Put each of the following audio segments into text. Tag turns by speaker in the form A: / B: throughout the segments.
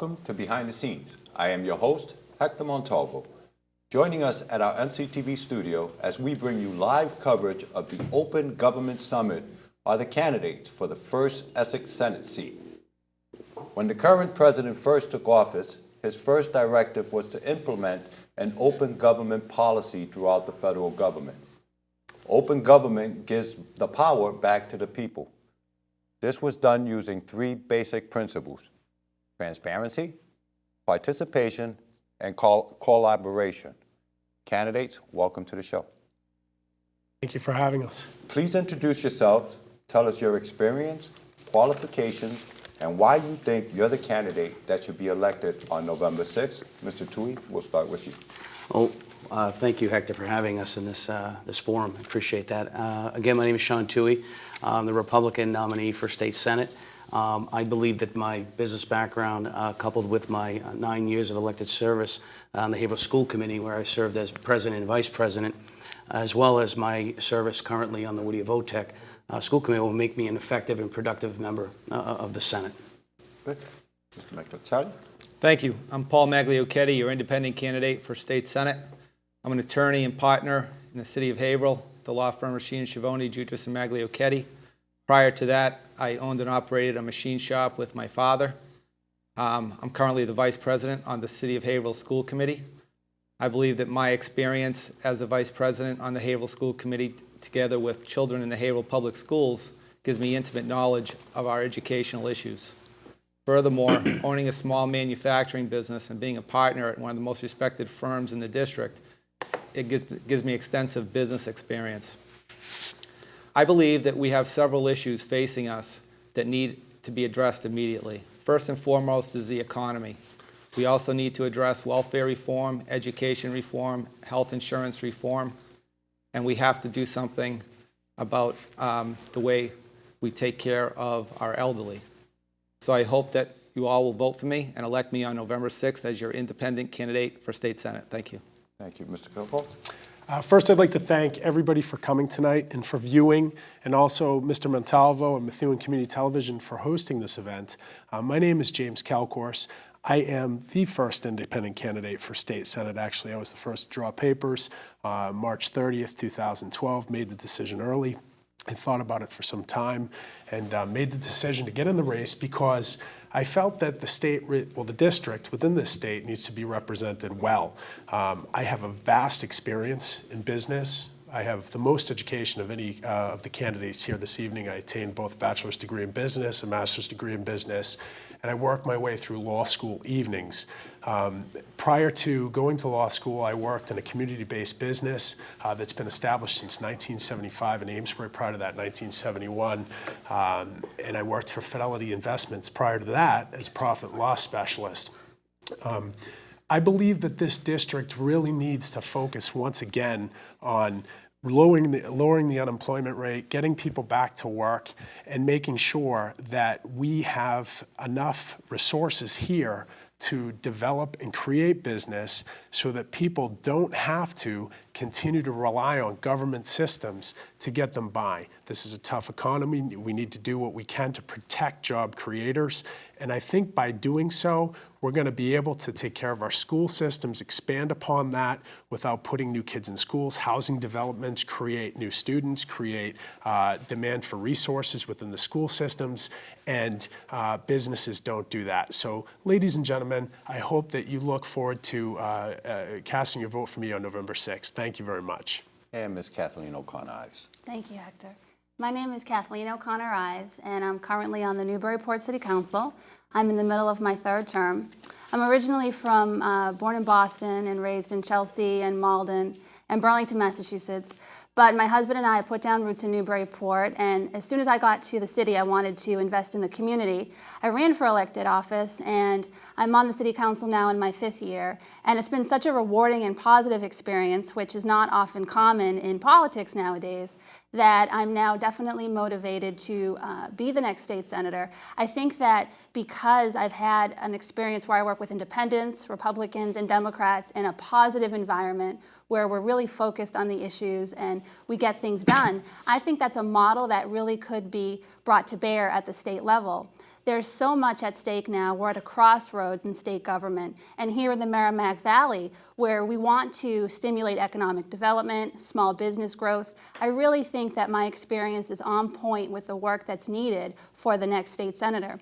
A: welcome to Behind the Scenes. I am your host, Hector Montalvo. Joining us at our NCTV studio as we bring you live coverage of the Open Government Summit are the candidates for the First Essex Senate seat. When the current president first took office, his first directive was to implement an open government policy throughout the federal government. Open government gives the power back to the people. This was done using three basic principles: transparency, participation, and collaboration. Candidates, welcome to the show.
B: Thank you for having us.
A: Please introduce yourselves, tell us your experience, qualifications, and why you think you're the candidate that should be elected on November 6th. Mr. Tui, we'll start with you.
C: Thank you, Hector, for having us in this forum. I appreciate that. Again, my name is Sean Tui. I'm the Republican nominee for State Senate. I believe that my business background, coupled with my 9 years of elected service on the Haverhill School Committee, where I served as president and vice president, as well as my service currently on the Whittier Votech School Committee, will make me an effective and productive member of the Senate.
A: Good. Mr. McIntyre.
D: Thank you. I'm Paul Magliocchetti, your independent candidate for State Senate. I'm an attorney and partner in the city of Haverhill, the law firm Rasheen Schiavone, Jutras and Magliocchetti. Prior to that, I owned and operated a machine shop with my father. I'm currently the vice president on the City of Haverhill School Committee. I believe that my experience as a vice president on the Haverhill School Committee, together with children in the Haverhill Public Schools, gives me intimate knowledge of our educational issues. Furthermore, owning a small manufacturing business and being a partner at one of the most respected firms in the district, it gives me extensive business experience. I believe that we have several issues facing us that need to be addressed immediately. First and foremost is the economy. We also need to address welfare reform, education reform, health insurance reform, and we have to do something about the way we take care of our elderly. So I hope that you all will vote for me and elect me on November 6th as your independent candidate for State Senate. Thank you.
A: Thank you. Mr. Kilcox.
B: First, I'd like to thank everybody for coming tonight and for viewing, and also Mr. Montalvo and Methuen Community Television for hosting this event. My name is James Kalkors. I am the first independent candidate for State Senate. Actually, I was the first to draw papers March 30th, 2012, made the decision early. I thought about it for some time and made the decision to get in the race because I felt that the district within this state needs to be represented well. I have a vast experience in business. I have the most education of any of the candidates here this evening. I attained both a bachelor's degree in business, a master's degree in business, and I worked my way through law school evenings. Prior to going to law school, I worked in a community-based business that's been established since 1975 in Amesbury, prior to that 1971. And I worked for Fidelity Investments prior to that as a profit and loss specialist. I believe that this district really needs to focus once again on lowering the unemployment rate, getting people back to work, and making sure that we have enough resources here to develop and create business so that people don't have to continue to rely on government systems to get them by. This is a tough economy. We need to do what we can to protect job creators. And I think by doing so, we're going to be able to take care of our school systems, expand upon that without putting new kids in schools, housing developments, create new students, create demand for resources within the school systems, and businesses don't do that. So, ladies and gentlemen, I hope that you look forward to casting your vote for me on November 6th. Thank you very much.
A: And Ms. Kathleen O'Connor-Ives.
E: Thank you, Hector. My name is Kathleen O'Connor-Ives, and I'm currently on the Newburyport City Council. I'm in the middle of my third term. I'm originally born in Boston and raised in Chelsea and Malden and Burlington, Massachusetts. But my husband and I put down roots in Newburyport, and as soon as I got to the city, I wanted to invest in the community. I ran for elected office, and I'm on the city council now in my 5th year. And it's been such a rewarding and positive experience, which is not often common in politics nowadays, that I'm now definitely motivated to be the next state senator. I think that because I've had an experience where I work with independents, Republicans, and Democrats in a positive environment where we're really focused on the issues and we get things done. I think that's a model that really could be brought to bear at the state level. There's so much at stake now. We're at a crossroads in state government. And here in the Merrimack Valley, where we want to stimulate economic development, small business growth, I really think that my experience is on point with the work that's needed for the next state senator.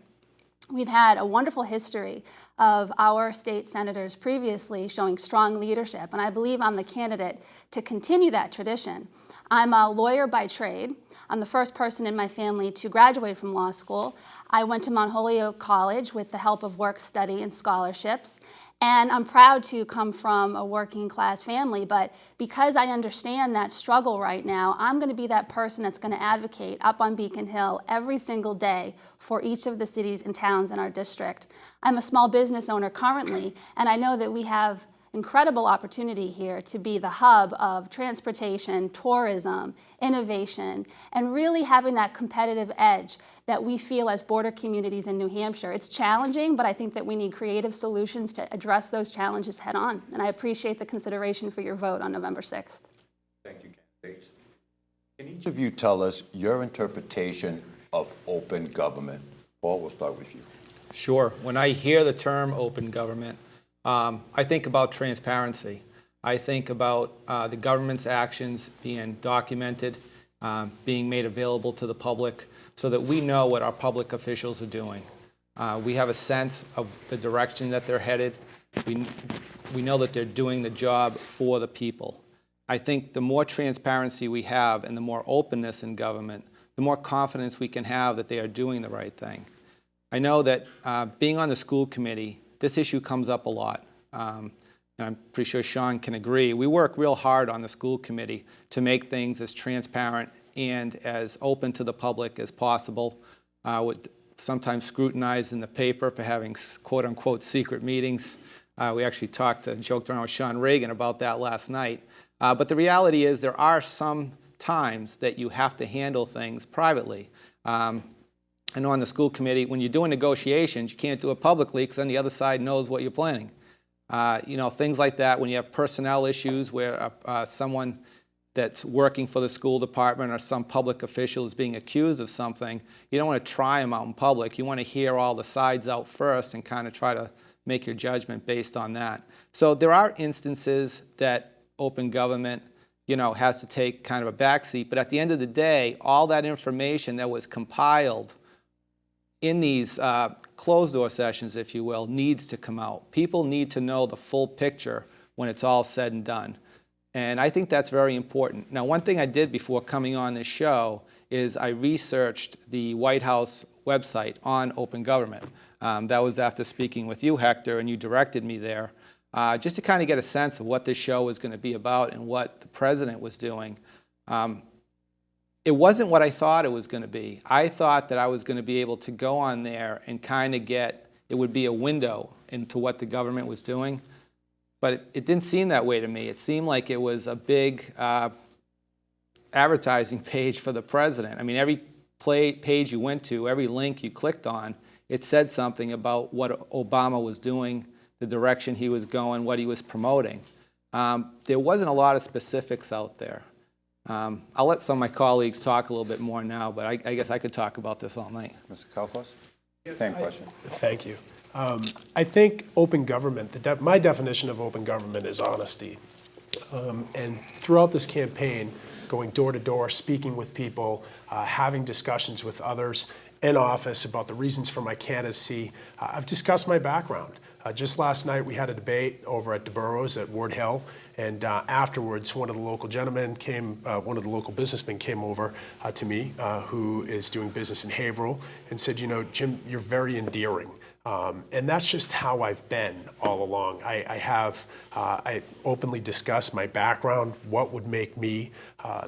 E: We've had a wonderful history of our state senators previously showing strong leadership, and I believe I'm the candidate to continue that tradition. I'm a lawyer by trade. I'm the first person in my family to graduate from law school. I went to Mount Holyoke College with the help of work study and scholarships. And I'm proud to come from a working class family, but because I understand that struggle right now, I'm going to be that person that's going to advocate up on Beacon Hill every single day for each of the cities and towns in our district. I'm a small business owner currently, and I know that we have incredible opportunity here to be the hub of transportation, tourism, innovation, and really having that competitive edge that we feel as border communities in New Hampshire. It's challenging, but I think that we need creative solutions to address those challenges head on. And I appreciate the consideration for your vote on November 6th.
A: Thank you, candidates. Can each of you tell us your interpretation of open government? Paul, we'll start with you.
D: Sure. When I hear the term open government, I think about transparency. I think about the government's actions being documented, being made available to the public so that we know what our public officials are doing. We have a sense of the direction that they're headed. We know that they're doing the job for the people. I think the more transparency we have and the more openness in government, the more confidence we can have that they are doing the right thing. I know that being on the school committee, this issue comes up a lot, and I'm pretty sure Sean can agree. We work real hard on the school committee to make things as transparent and as open to the public as possible. With sometimes scrutinized in the paper for having quote-unquote secret meetings. We actually joked around with Sean Reagan about that last night. But the reality is there are some times that you have to handle things privately. I know on the school committee, when you're doing negotiations, you can't do it publicly because then the other side knows what you're planning. Things like that, when you have personnel issues where someone that's working for the school department or some public official is being accused of something, you don't want to try them out in public. You want to hear all the sides out first and kind of try to make your judgment based on that. So there are instances that open government has to take kind of a backseat, but at the end of the day, all that information that was compiled in these closed-door sessions, if you will, needs to come out. People need to know the full picture when it's all said and done. And I think that's very important. Now, one thing I did before coming on this show is I researched the White House website on open government. That was after speaking with you, Hector, and you directed me there, just to kind of get a sense of what this show was going to be about and what the president was doing. It wasn't what I thought it was going to be. I thought that I was going to be able to go on there and kind of it would be a window into what the government was doing. But it didn't seem that way to me. It seemed like it was a big advertising page for the president. I mean, every page you went to, every link you clicked on, it said something about what Obama was doing, the direction he was going, what he was promoting. There wasn't a lot of specifics out there. I'll let some of my colleagues talk a little bit more now, but I guess I could talk about this all night.
A: Mr. Kalkos? Same question.
B: Thank you. I think open government, my definition of open government is honesty. And throughout this campaign, going door to door, speaking with people, having discussions with others in office about the reasons for my candidacy, I've discussed my background. Just last night, we had a debate over at DeBurrows at Ward Hill, and afterwards, one of the local businessmen came over to me, who is doing business in Haverhill, and said, Jim, you're very endearing. And that's just how I've been all along. I openly discuss my background, what would make me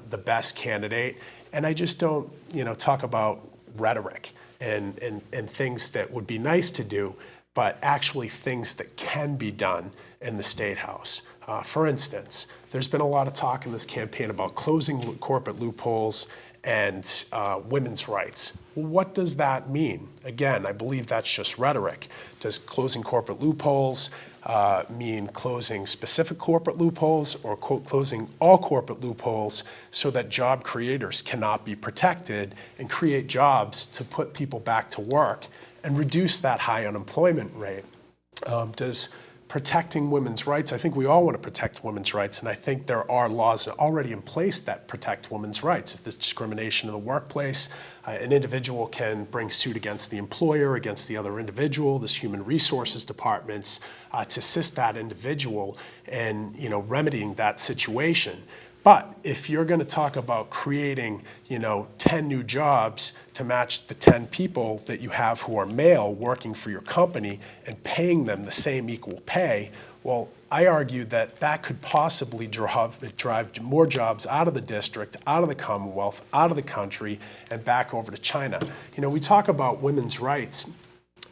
B: the best candidate, and I just don't, talk about rhetoric and things that would be nice to do, but actually things that can be done in the State House. For instance, there's been a lot of talk in this campaign about closing corporate loopholes and women's rights. What does that mean? Again, I believe that's just rhetoric. Does closing corporate loopholes mean closing specific corporate loopholes or closing all corporate loopholes so that job creators cannot be protected and create jobs to put people back to work and reduce that high unemployment rate. Does protecting women's rights, I think we all want to protect women's rights, and I think there are laws already in place that protect women's rights. If there's discrimination in the workplace, an individual can bring suit against the employer, against the other individual. There's human resources departments to assist that individual in remedying that situation. But if you're going to talk about creating 10 new jobs to match the 10 people that you have who are male working for your company and paying them the same equal pay, well, I argue that that could possibly drive more jobs out of the district, out of the Commonwealth, out of the country, and back over to China. We talk about women's rights,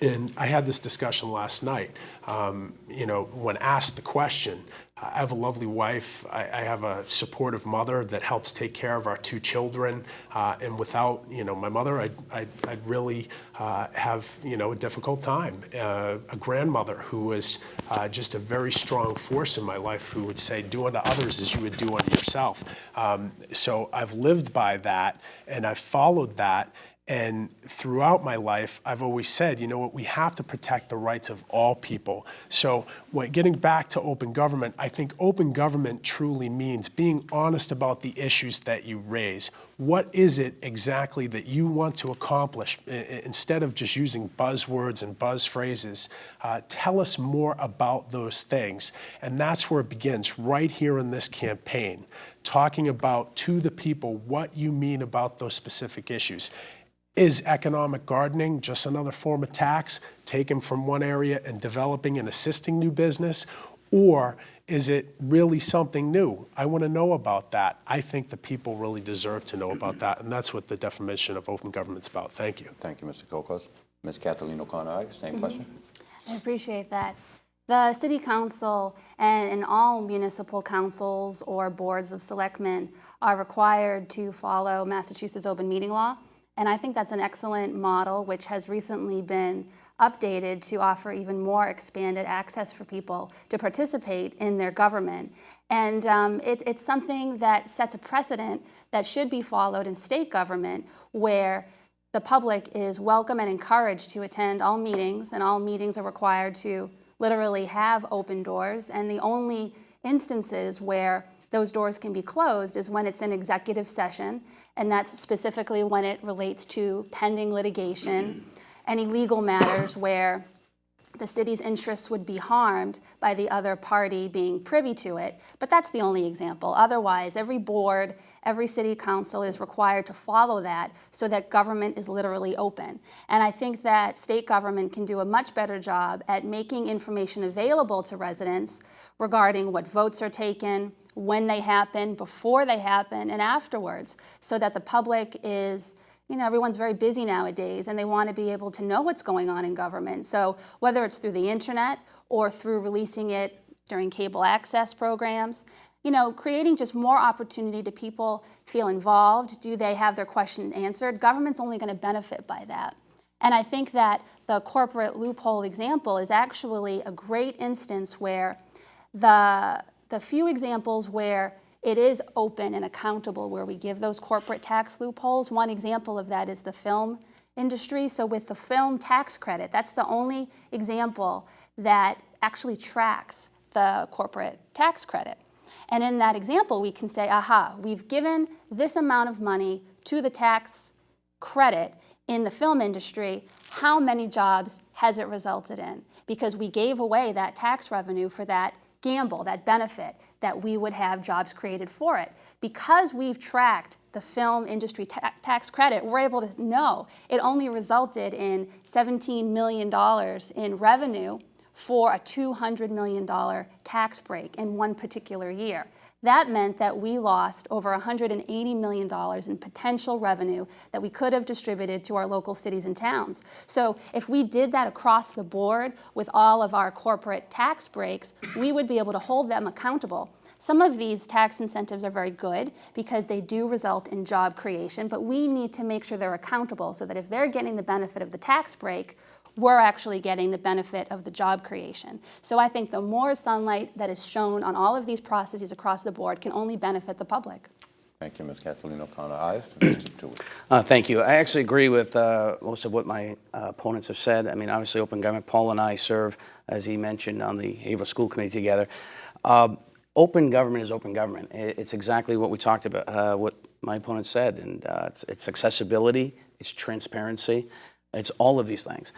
B: and I had this discussion last night. When asked the question, I have a lovely wife. I have a supportive mother that helps take care of our 2 children. And without, my mother, I'd really have, a difficult time. A grandmother who was just a very strong force in my life who would say, do unto others as you would do unto yourself. So I've lived by that, and I've followed that. And throughout my life, I've always said, we have to protect the rights of all people. So getting back to open government, I think open government truly means being honest about the issues that you raise. What is it exactly that you want to accomplish? Instead of just using buzzwords and buzz phrases, tell us more about those things. And that's where it begins, right here in this campaign, talking about to the people what you mean about those specific issues. Is economic gardening just another form of tax taken from one area and developing and assisting new business? Or is it really something new? I want to know about that. I think the people really deserve to know about that, and that's what the definition of open government's about. Thank you.
A: Thank you, Mr. Kilkos. Ms. Kathleen O'Connor, same question.
E: I appreciate that. The City Council and all municipal councils or boards of selectmen are required to follow Massachusetts open meeting law. And I think that's an excellent model, which has recently been updated to offer even more expanded access for people to participate in their government. And it's something that sets a precedent that should be followed in state government, where the public is welcome and encouraged to attend all meetings, and all meetings are required to literally have open doors. And the only instances where those doors can be closed is when it's an executive session, and that's specifically when it relates to pending litigation, any legal matters where the city's interests would be harmed by the other party being privy to it. But that's the only example. Otherwise, every board, every city council is required to follow that so that government is literally open. And I think that state government can do a much better job at making information available to residents regarding what votes are taken, when they happen, before they happen, and afterwards, so that the public is, everyone's very busy nowadays, and they want to be able to know what's going on in government. So whether it's through the internet or through releasing it during cable access programs, creating just more opportunity to people feel involved. Do they have their question answered? Government's only going to benefit by that. And I think that the corporate loophole example is actually a great instance where the few examples where it is open and accountable, where we give those corporate tax loopholes. One example of that is the film industry. So with the film tax credit, that's the only example that actually tracks the corporate tax credit. And in that example, we can say, aha, we've given this amount of money to the tax credit in the film industry. How many jobs has it resulted in? Because we gave away that tax revenue for that gamble, that benefit, that we would have jobs created for it. Because we've tracked the film industry tax credit, we're able to know it only resulted in $17 million in revenue for a $200 million tax break in one particular year. That meant that we lost over $180 million in potential revenue that we could have distributed to our local cities and towns. So if we did that across the board with all of our corporate tax breaks, we would be able to hold them accountable. Some of these tax incentives are very good because they do result in job creation, but we need to make sure they're accountable so that if they're getting the benefit of the tax break, we're actually getting the benefit of the job creation. So I think the more sunlight that is shown on all of these processes across the board can only benefit the public.
A: Thank you, Ms. Kathleen O'Connor-Ives. Mr. Tui.
C: Thank you. I actually agree with most of what my opponents have said. I mean, obviously, open government. Paul and I serve, as he mentioned, on the Haverhill School Committee together. Open government is open government. It's exactly what we talked about, what my opponent said, and it's accessibility, it's transparency, it's all of these things.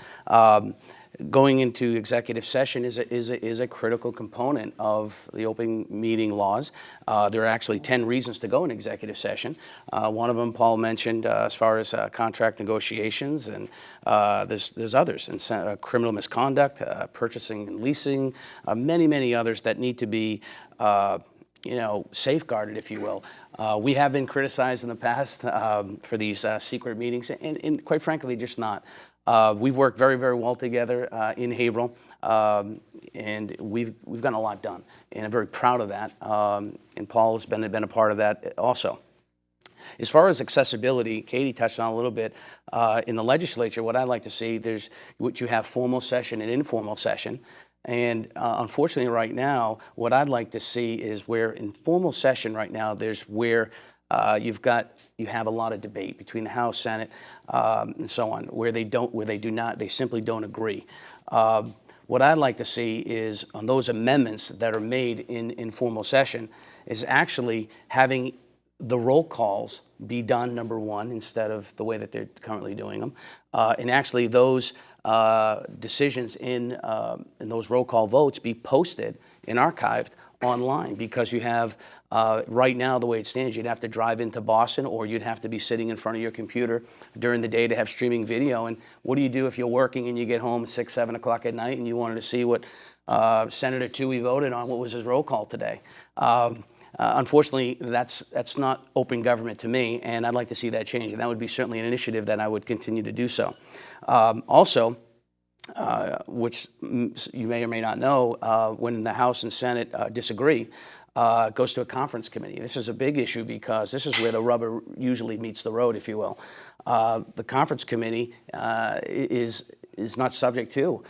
C: Going into executive session is a critical component of the open meeting laws. There are actually 10 reasons to go in executive session. One of them Paul mentioned as far as contract negotiations, and there's others, and criminal misconduct, purchasing and leasing, many others that need to be safeguarded, if you will. We have been criticized in the past for these secret meetings, and quite frankly, just not. We've worked very well together in Haverhill, and we've gotten a lot done, and I'm very proud of that. And Paul has been a part of that also. As far as accessibility, Katie touched on a little bit. In the legislature, what I'd like to see, there's what you have formal session and informal session. And unfortunately right now, what I'd like to see is where in formal session right now, there's where you have a lot of debate between the House, Senate, and so on, where they simply don't agree. What I'd like to see is on those amendments that are made in informal session is actually having the roll calls be done, number one, instead of the way that they're currently doing them. And actually those decisions in those roll call votes be posted and archived online, because you have, right now, the way it stands, you'd have to drive into Boston, or you'd have to be sitting in front of your computer during the day to have streaming video. And what do you do if you're working and you get home at 6, 7 o'clock at night and you wanted to see what Senator Tui voted on, what was his roll call today? Unfortunately, that's not open government to me, and I'd like to see that change, and that would be certainly an initiative that I would continue to do so. Also, which you may or may not know, when the House and Senate disagree, it goes to a conference committee. This is a big issue because this is where the rubber usually meets the road, if you will. The conference committee is not subject to,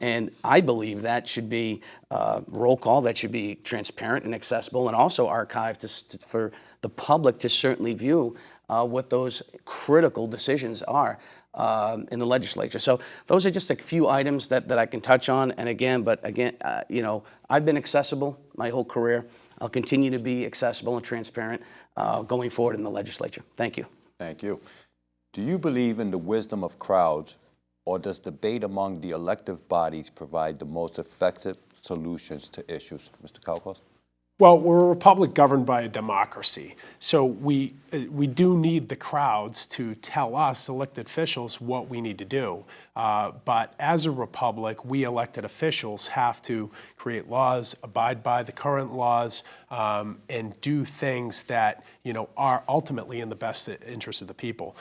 C: and I believe that should be roll call, that should be transparent and accessible, and also archived for the public to certainly view what those critical decisions are in the legislature. So those are just a few items that I can touch on. And again, I've been accessible my whole career. I'll continue to be accessible and transparent going forward in the legislature. Thank you.
A: Thank you. Do you believe in the wisdom of crowds, or does debate among the elective bodies provide the most effective solutions to issues? Mr. Kalkos?
B: Well, we're a republic governed by a democracy, so we do need the crowds to tell us, elected officials, what we need to do. But as a republic, we elected officials have to create laws, abide by the current laws, and do things that are ultimately in the best interest of the people.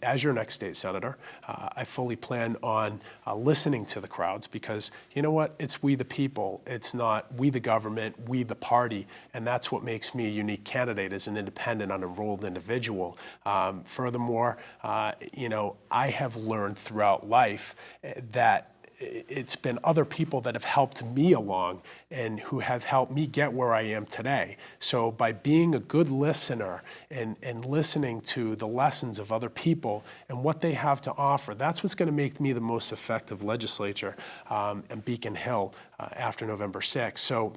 B: As your next state senator, I fully plan on listening to the crowds, because you know what? It's we the people. It's not we the government, we the party, and that's what makes me a unique candidate as an independent, unenrolled individual. Furthermore, I have learned throughout life that it's been other people that have helped me along and who have helped me get where I am today. So by being a good listener and listening to the lessons of other people and what they have to offer, that's what's going to make me the most effective legislator in Beacon Hill after November 6th. So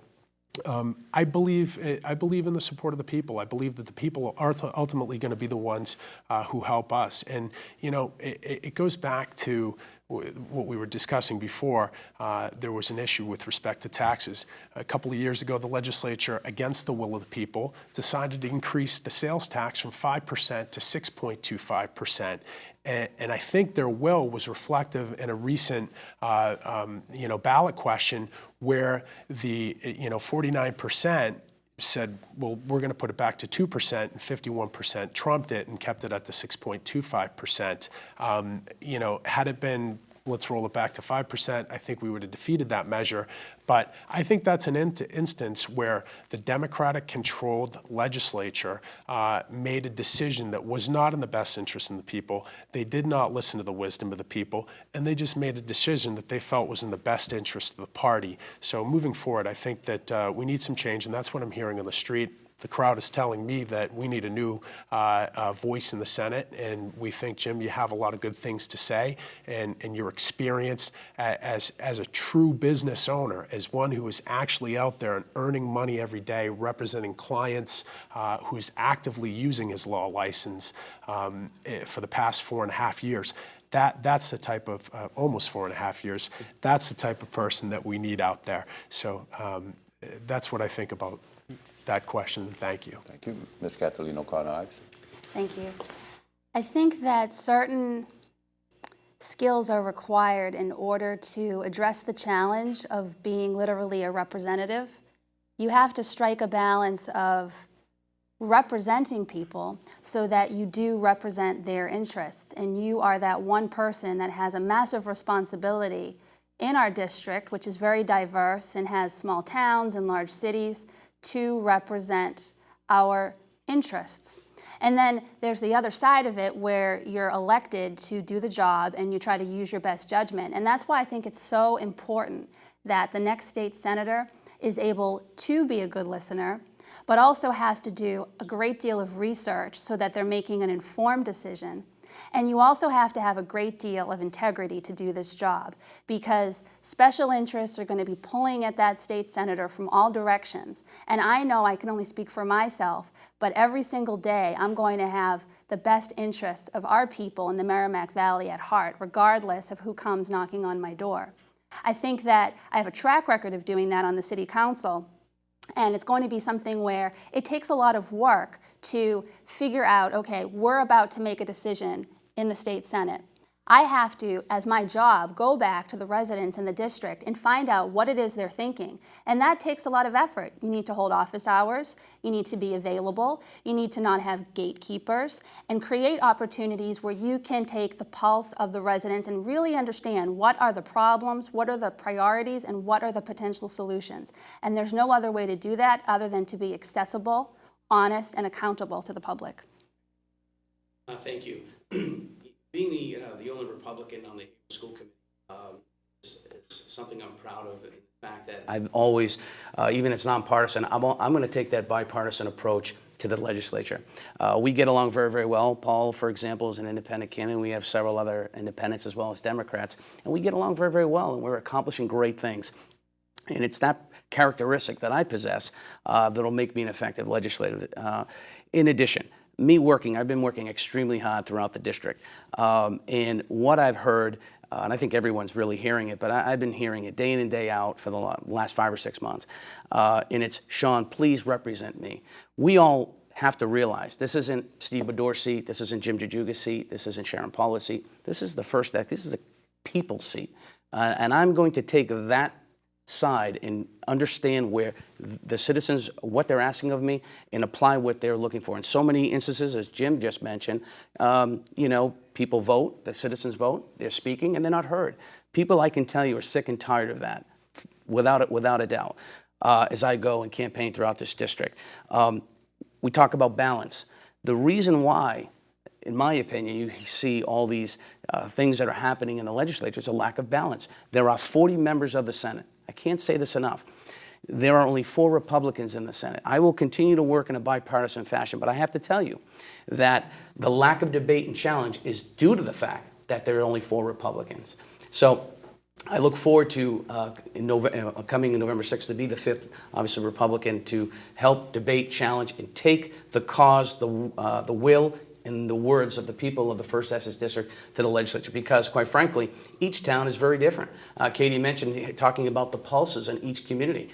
B: I believe in the support of the people. I believe that the people are ultimately going to be the ones who help us. And it goes back to what we were discussing before. There was an issue with respect to taxes. A couple of years ago, the legislature, against the will of the people, decided to increase the sales tax from 5% to 6.25%. And I think their will was reflective in a recent, ballot question where the, 49% said, well, we're going to put it back to 2%, and 51% trumped it and kept it at the 6.25%. Had it been let's roll it back to 5%, I think we would have defeated that measure. But I think that's an instance where the Democratic-controlled legislature made a decision that was not in the best interest of the people. They did not listen to the wisdom of the people, and they just made a decision that they felt was in the best interest of the party. So moving forward, I think that we need some change, and that's what I'm hearing on the street. The crowd is telling me that we need a new voice in the Senate, and we think, Jim, you have a lot of good things to say, and your experience as a true business owner, as one who is actually out there and earning money every day, representing clients, who's actively using his law license for the past 4.5 years. That's the type of, almost 4.5 years, that's the type of person that we need out there. So that's what I think about that question. Thank you.
A: Thank you. Ms. Kathleen O'Connor-Ives.
E: Thank you. I think that certain skills are required in order to address the challenge of being literally a representative. You have to strike a balance of representing people so that you do represent their interests, and you are that one person that has a massive responsibility in our district, which is very diverse and has small towns and large cities, to represent our interests. And then there's the other side of it where you're elected to do the job and you try to use your best judgment. And that's why I think it's so important that the next state senator is able to be a good listener, but also has to do a great deal of research so that they're making an informed decision. And you also have to have a great deal of integrity to do this job, because special interests are going to be pulling at that state senator from all directions. And I know I can only speak for myself, but every single day I'm going to have the best interests of our people in the Merrimack Valley at heart, regardless of who comes knocking on my door. I think that I have a track record of doing that on the City Council. And it's going to be something where it takes a lot of work to figure out, okay, we're about to make a decision in the state Senate. I have to, as my job, go back to the residents in the district and find out what it is they're thinking. And that takes a lot of effort. You need to hold office hours, you need to be available, you need to not have gatekeepers, and create opportunities where you can take the pulse of the residents and really understand what are the problems, what are the priorities, and what are the potential solutions. And there's no other way to do that other than to be accessible, honest, and accountable to the public.
C: Thank you. Being the only Republican on the school committee is something I'm proud of. In the fact that I've always, even it's nonpartisan, I'm going to take that bipartisan approach to the legislature. We get along very, very well. Paul, for example, is an independent candidate. We have several other independents as well as Democrats, and we get along very, very well, and we're accomplishing great things. And it's that characteristic that I possess that'll make me an effective legislator. In addition, I've been working extremely hard throughout the district. And what I've heard, and I think everyone's really hearing it, but I've been hearing it day in and day out for the last 5 or 6 months. And it's, Sean, please represent me. We all have to realize this isn't Steve Bedore's seat, this isn't Jim Jajuga's seat, this isn't Sharon Paula's seat. This is the First Essex, this is the people's seat. And I'm going to take that side and understand where the citizens, what they're asking of me, and apply what they're looking for. In so many instances, as Jim just mentioned, people vote, the citizens vote, they're speaking, and they're not heard. People, I can tell you, are sick and tired of that, without a doubt, as I go and campaign throughout this district. We talk about balance. The reason why, in my opinion, you see all these things that are happening in the legislature is a lack of balance. There are 40 members of the Senate. I can't say this enough. There are only 4 Republicans in the Senate. I will continue to work in a bipartisan fashion, but I have to tell you that the lack of debate and challenge is due to the fact that there are only 4 Republicans. So I look forward to coming in November 6th to be the 5th, obviously, Republican to help debate, challenge, and take the cause, the will, and the words of the people of the First Essex District to the legislature, because, quite frankly, each town is very different. Katie mentioned talking about the pulses in each community.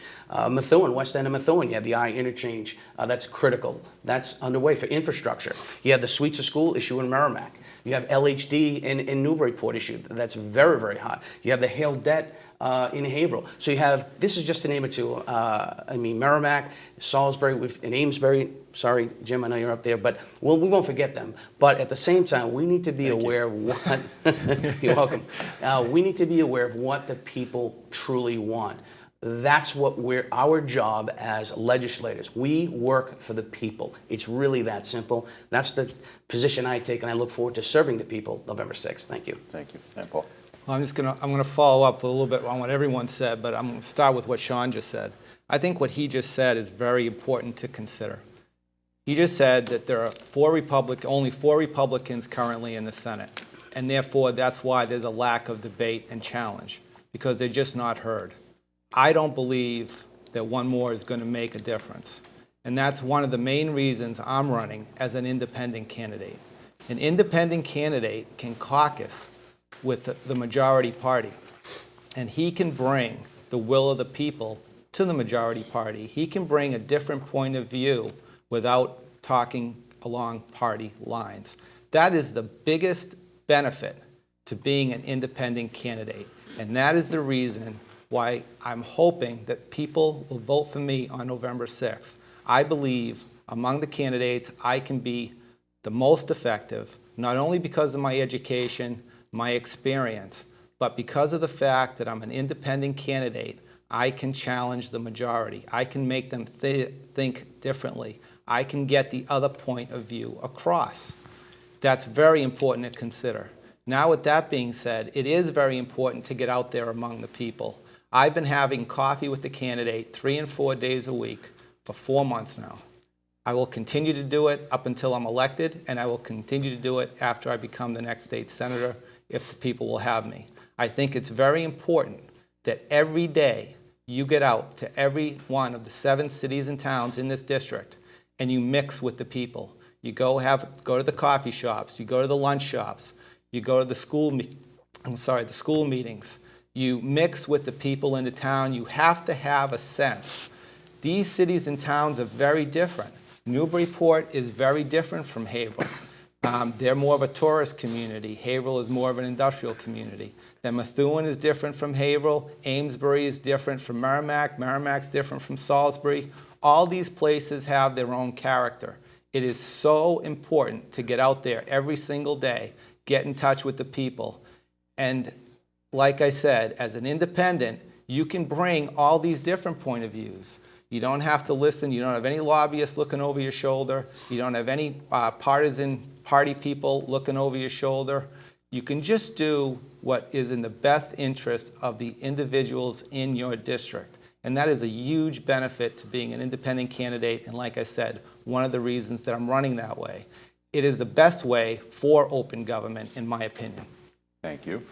C: Methuen, west end of Methuen, you have the I-interchange that's critical. That's underway for infrastructure. You have the Suites of School issue in Merrimack. You have LHD in Newburyport issue. That's very, very hot. You have the Hale Debt in Haverhill. So you have, this is just to name it two, Merrimack, Salisbury, and Amesbury. Sorry, Jim, I know you're up there, but we won't forget them. But at the same time, we need to be aware of what, you're welcome. We need to be aware of what the people truly want. That's what our job as legislators. We work for the people. It's really that simple. That's the position I take, and I look forward to serving the people November 6th. Thank you.
A: Thank you. And Paul?
D: Well, I'm gonna follow up a little bit on what everyone said, but I'm gonna start with what Sean just said. I think what he just said is very important to consider. He just said that there are only four Republicans currently in the Senate, and therefore that's why there's a lack of debate and challenge, because they're just not heard. I don't believe that one more is going to make a difference, and that's one of the main reasons I'm running as an independent candidate. An independent candidate can caucus with the majority party, and he can bring the will of the people to the majority party. He can bring a different point of view without talking along party lines. That is the biggest benefit to being an independent candidate, and that is the reason why I'm hoping that people will vote for me on November 6th. I believe among the candidates I can be the most effective, not only because of my education, my experience, but because of the fact that I'm an independent candidate. I can challenge the majority. I can make them think differently. I can get the other point of view across. That's very important to consider. Now, with that being said, it is very important to get out there among the people. I've been having coffee with the candidate 3 and 4 days a week for 4 months now. I will continue to do it up until I'm elected, and I will continue to do it after I become the next state senator if the people will have me. I think it's very important that every day you get out to every one of the 7 cities and towns in this district and you mix with the people. You go to the coffee shops, you go to the lunch shops, you go to the school meetings. You mix with the people in the town. You have to have a sense. These cities and towns are very different. Newburyport is very different from Haverhill. They're more of a tourist community. Haverhill is more of an industrial community. Then Methuen is different from Haverhill. Amesbury is different from Merrimack. Merrimack's different from Salisbury. All these places have their own character. It is so important to get out there every single day, get in touch with the people. And like I said, as an independent, you can bring all these different point of views. You don't have to listen. You don't have any lobbyists looking over your shoulder. You don't have any partisan party people looking over your shoulder. You can just do what is in the best interest of the individuals in your district. And that is a huge benefit to being an independent candidate. And like I said, one of the reasons that I'm running that way. It is the best way for open government, in my opinion.
A: Thank you.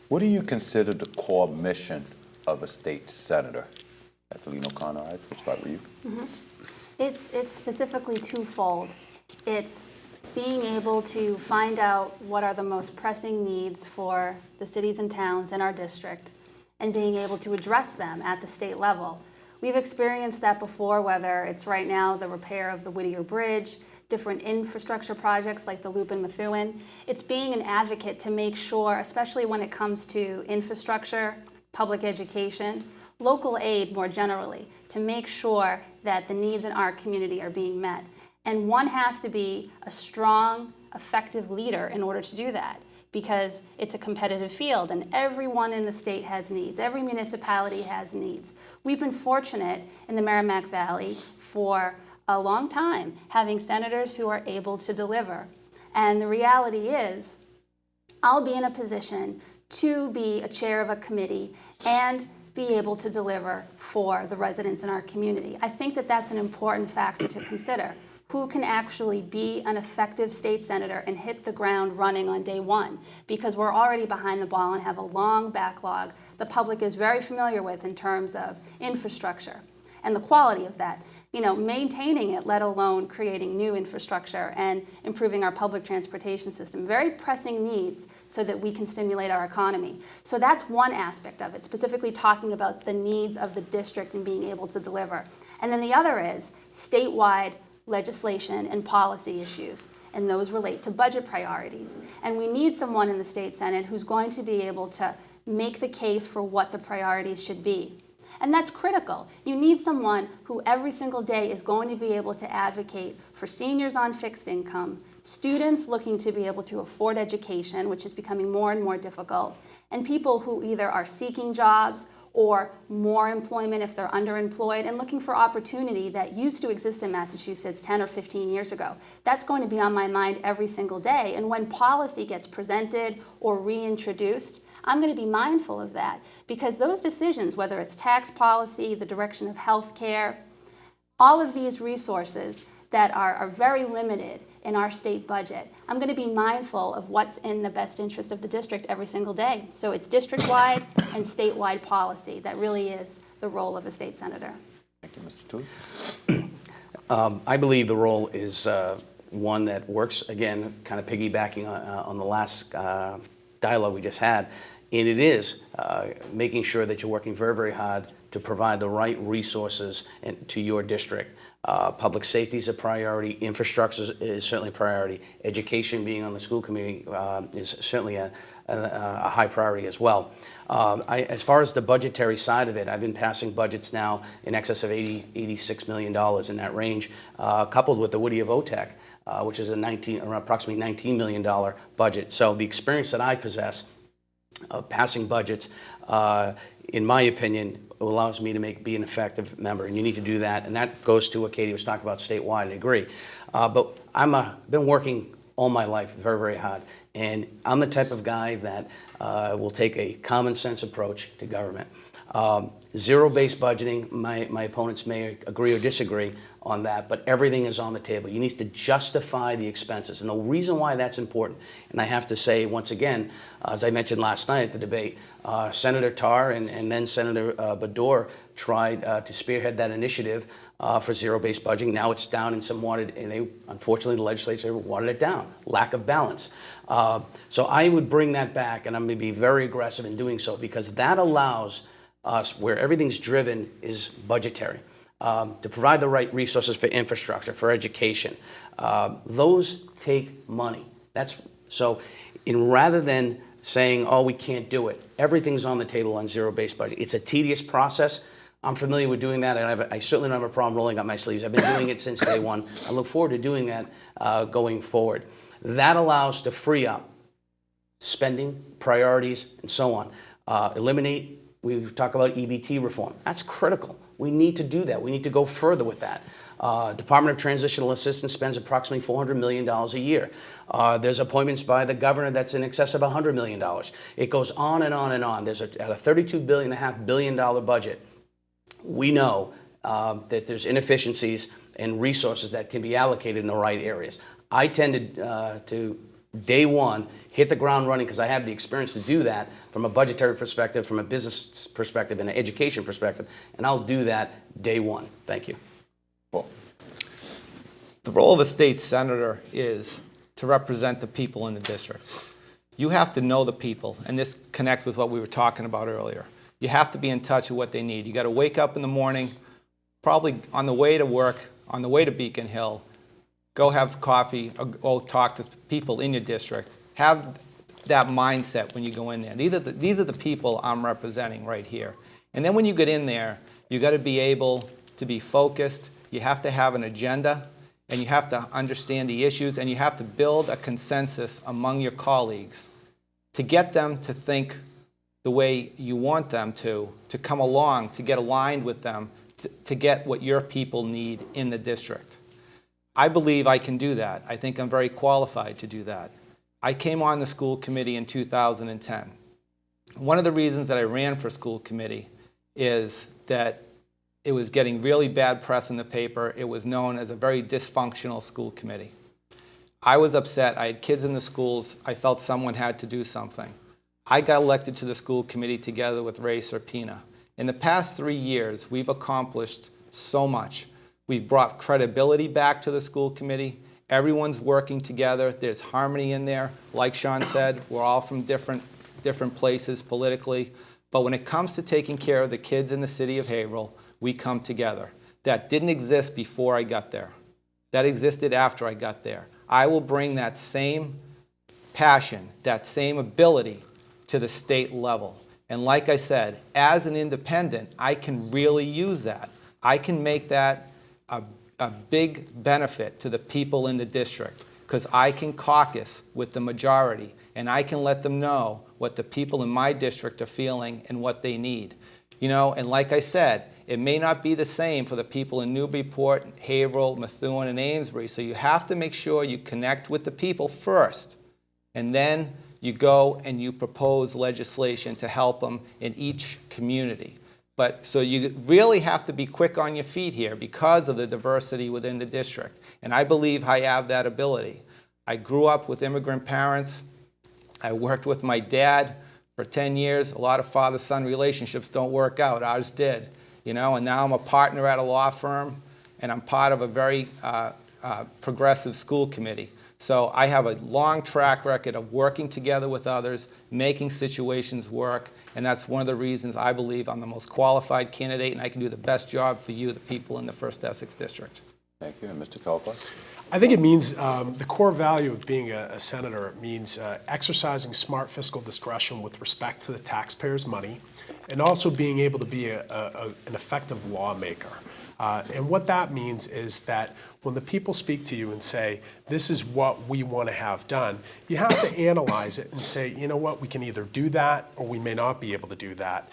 A: What do you consider the core mission of a state senator? Kathleen O'Connor, I will start with you.
E: Mm-hmm. It's specifically twofold. It's being able to find out what are the most pressing needs for the cities and towns in our district and being able to address them at the state level. We've experienced that before, whether it's right now the repair of the Whittier Bridge, different infrastructure projects like the loop in Methuen. It's being an advocate to make sure, especially when it comes to infrastructure, public education, local aid more generally, to make sure that the needs in our community are being met. And one has to be a strong, effective leader in order to do that, because it's a competitive field and everyone in the state has needs. Every municipality has needs. We've been fortunate in the Merrimack Valley for a long time having senators who are able to deliver. And the reality is, I'll be in a position to be a chair of a committee and be able to deliver for the residents in our community. I think that that's an important factor to consider. Who can actually be an effective state senator and hit the ground running on day one? Because we're already behind the ball and have a long backlog the public is very familiar with in terms of infrastructure and the quality of that. You know, maintaining it, let alone creating new infrastructure and improving our public transportation system. Very pressing needs so that we can stimulate our economy. So that's one aspect of it, specifically talking about the needs of the district and being able to deliver. And then the other is statewide legislation and policy issues, and those relate to budget priorities. And we need someone in the state Senate who's going to be able to make the case for what the priorities should be. And that's critical. You need someone who every single day is going to be able to advocate for seniors on fixed income, students looking to be able to afford education, which is becoming more and more difficult, and people who either are seeking jobs or more employment if they're underemployed and looking for opportunity that used to exist in Massachusetts 10 or 15 years ago. That's going to be on my mind every single day. And when policy gets presented or reintroduced, I'm going to be mindful of that, because those decisions, whether it's tax policy, the direction of health care, all of these resources that are very limited in our state budget, I'm going to be mindful of what's in the best interest of the district every single day. So it's district-wide and statewide policy that really is the role of a state senator.
A: Thank you, Mr. Tui.
C: I believe the role is one that works, again, kind of piggybacking on the last dialogue we just had, and it is making sure that you're working very, very hard to provide the right resources to your district. Public safety is a priority. Infrastructure is certainly a priority. Education, being on the school committee, is certainly a high priority as well. As far as the budgetary side of it, I've been passing budgets now in excess of $86 million in that range, coupled with the Woody of OTEC, which is approximately $19 million budget. So the experience that I possess of passing budgets, in my opinion, allows me to be an effective member, and you need to do that. And that goes to what Katie was talking about statewide. I agree. But I've been working all my life very, very hard, and I'm the type of guy that will take a common sense approach to government. Zero-based budgeting, my opponents may agree or disagree on that, but everything is on the table. You need to justify the expenses. And the reason why that's important, and I have to say once again, as I mentioned last night at the debate, Senator Tarr and then Senator Baddour tried to spearhead that initiative for zero-based budgeting. Now it's down and unfortunately the legislature watered it down. Lack of balance. So I would bring that back, and I'm going to be very aggressive in doing so, because that allows us, where everything's driven is budgetary, to provide the right resources for infrastructure, for education. Those take money. Rather than saying, oh, we can't do it, everything's on the table on zero-based budget. It's a tedious process. I'm familiar with doing that, and I certainly don't have a problem rolling up my sleeves. I've been doing it since day one. I look forward to doing that going forward. That allows to free up spending, priorities, and so on. We talk about EBT reform. That's critical. We need to do that. We need to go further with that. Department of Transitional Assistance spends approximately $400 million a year. There's appointments by the governor that's in excess of $100 million. It goes on and on and on. At a $32.5 billion budget, we know that there's inefficiencies and resources that can be allocated in the right areas. I tended to, day one, hit the ground running, because I have the experience to do that from a budgetary perspective, from a business perspective, and an education perspective, and I'll do that day one. Thank you.
A: Well,
D: The role of a state senator is to represent the people in the district. You have to know the people, and this connects with what we were talking about earlier. You have to be in touch with what they need. You got to wake up in the morning, probably on the way to work, on the way to Beacon Hill, go have coffee, or go talk to people in your district. Have that mindset when you go in there. These are the people I'm representing right here. And then when you get in there, you got to be able to be focused. You have to have an agenda, and you have to understand the issues, and you have to build a consensus among your colleagues to get them to think the way you want them to come along, to get aligned with them, to get what your people need in the district. I believe I can do that. I think I'm very qualified to do that. I came on the school committee in 2010. One of the reasons that I ran for school committee is that it was getting really bad press in the paper. It was known as a very dysfunctional school committee. I was upset. I had kids in the schools. I felt someone had to do something. I got elected to the school committee together with Ray Serpina. In the past 3 years, we've accomplished so much. We've brought credibility back to the school committee. Everyone's working together. There's harmony in there. Like Sean said, we're all from different places politically. But when it comes to taking care of the kids in the city of Haverhill, we come together. That didn't exist before I got there. That existed after I got there. I will bring that same passion, that same ability to the state level. And like I said, as an independent, I can really use that. I can make that a big benefit to the people in the district because I can caucus with the majority and I can let them know what the people in my district are feeling and what they need. You know, and like I said, it may not be the same for the people in Newburyport, Haverhill, Methuen, and Amesbury, so you have to make sure you connect with the people first, and then you go and you propose legislation to help them in each community. But so you really have to be quick on your feet here because of the diversity within the district. And I believe I have that ability. I grew up with immigrant parents. I worked with my dad for 10 years. A lot of father-son relationships don't work out. Ours did. You know, and now I'm a partner at a law firm, and I'm part of a very progressive school committee. So I have a long track record of working together with others, making situations work, and that's one of the reasons I believe I'm the most qualified candidate and I can do the best job for you, the people in the First Essex District.
A: Thank you. And Mr. Kalpa?
B: I think it means the core value of being a senator means exercising smart fiscal discretion with respect to the taxpayers' money and also being able to be an effective lawmaker. And what that means is that when the people speak to you and say, this is what we want to have done, you have to analyze it and say, you know what, we can either do that or we may not be able to do that.